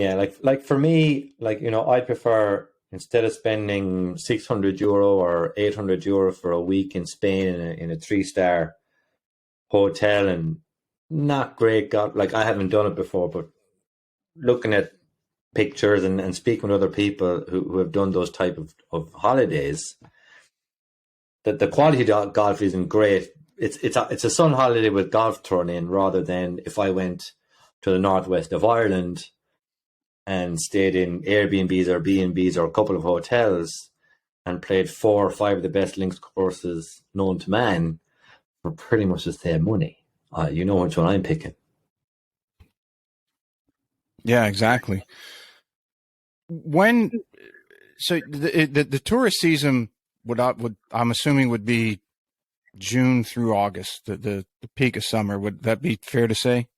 Yeah, like for me, like, I prefer, instead of spending €600 or €800 for a week in Spain in a 3-star hotel, and not great. God, like, I haven't done it before, but looking at pictures and speaking with other people who have done those type of holidays, that the quality of golf isn't great. It's a sun holiday with golf thrown in, rather than if I went to the northwest of Ireland and stayed in Airbnbs or B&Bs or a couple of hotels and played 4 or 5 of the best links courses known to man for pretty much the same money. You know which one I'm picking. Yeah, exactly. So the tourist season would I'm assuming would be June through August, the peak of summer. Would that be fair to say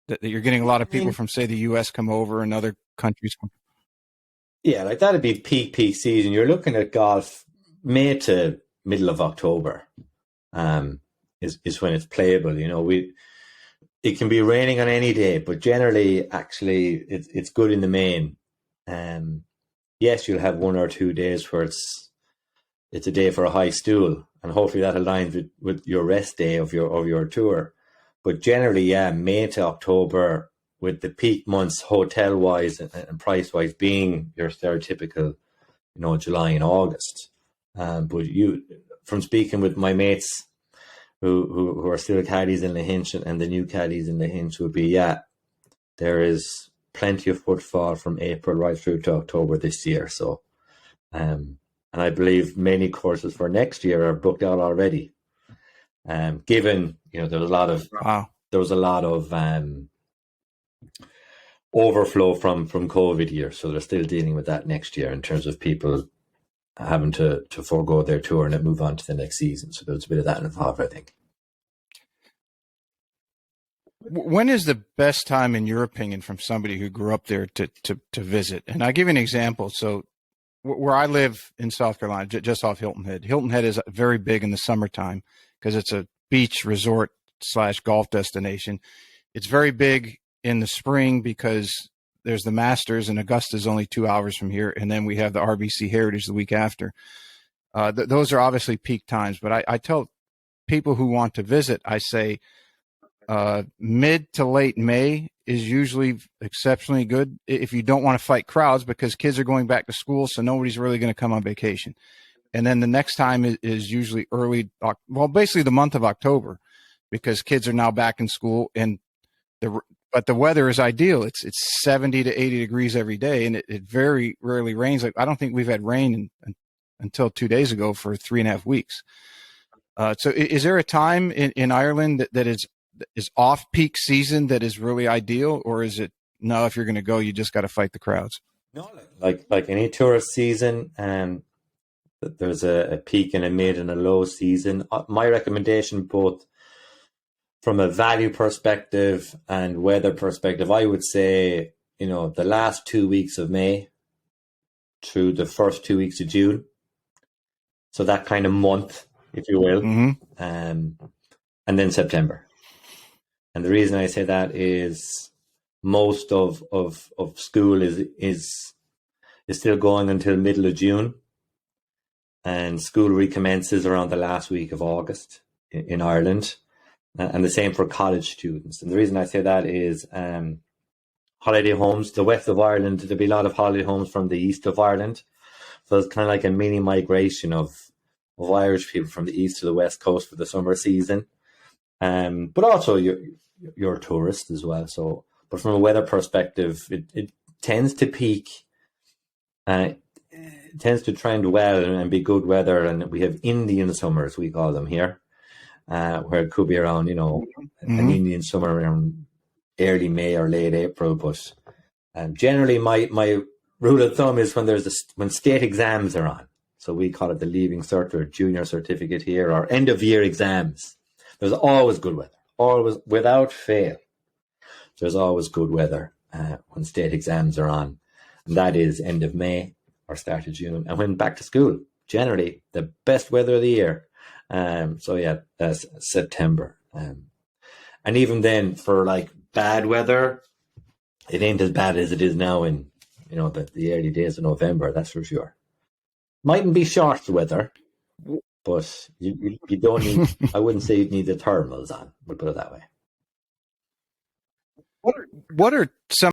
that you're getting a lot of people from, say, the U.S. come over and other countries? Yeah, like that'd be peak season. You're looking at golf May to middle of October. Is when it's playable. It can be raining on any day, but generally, actually, it's good in the main. Yes, you'll have 1 or 2 days where it's a day for a high stool, and hopefully that aligns with your rest day of your tour. But generally, yeah, May to October, with the peak months hotel wise and price wise being your stereotypical, July and August. But from speaking with my mates who are still caddies in Lahinch, and the new caddies in Lahinch, would be, yeah, there is plenty of footfall from April right through to October this year. So, and I believe many courses for next year are booked out already. Given there was a lot of overflow from COVID year, so they're still dealing with that next year in terms of people having to forego their tour and then move on to the next season. So there's a bit of that involved, I think. When is the best time, in your opinion, from somebody who grew up there to visit? And I'll give you an example. So where I live in South Carolina, just off Hilton Head. Hilton Head is very big in the summertime because it's a beach resort / golf destination. It's very big in the spring because there's the Masters, and Augusta is only 2 hours from here. And then we have the RBC Heritage the week after. Those are obviously peak times. But I tell people who want to visit, I say mid to late May is usually exceptionally good if you don't want to fight crowds, because kids are going back to school, so nobody's really going to come on vacation. And then the next time is usually basically the month of October, because kids are now back in school, and but the weather is ideal. It's 70 to 80 degrees every day, and it very rarely rains. Like, I don't think we've had rain until 2 days ago for 3.5 weeks. So is there a time in Ireland that is off peak season that is really ideal, or is it, no, if you're going to go, you just got to fight the crowds? No, like any tourist season, there's a peak and a mid and a low season. My recommendation, both from a value perspective and weather perspective, I would say, the last 2 weeks of May through the first 2 weeks of June. So that kind of month, if you will. Mm-hmm. And then September. And the reason I say that is most of school is still going until middle of June, and school recommences around the last week of August in Ireland, and the same for college students. And the reason I say that is holiday homes, the west of Ireland, there'll be a lot of holiday homes from the east of Ireland. So it's kind of like a mini migration of Irish people from the east to the west coast for the summer season. But also you're a tourist as well. So, but from a weather perspective, it tends to peak, it tends to trend well and be good weather. And we have Indian summers, we call them here, where it could be around, Mm-hmm. an Indian summer around early May or late April. But generally, my rule of thumb is when state exams are on. So we call it the Leaving Cert or Junior Certificate here, or end of year exams. There's always good weather, always, without fail. There's always good weather when state exams are on. And that is end of May or start of June. And when back to school, generally the best weather of the year. So yeah, that's September. And even then, for like bad weather, it ain't as bad as it is now in, the early days of November. That's for sure. Mightn't be short weather, but you don't need. I wouldn't say you need the thermals on. We'll put it that way. What are some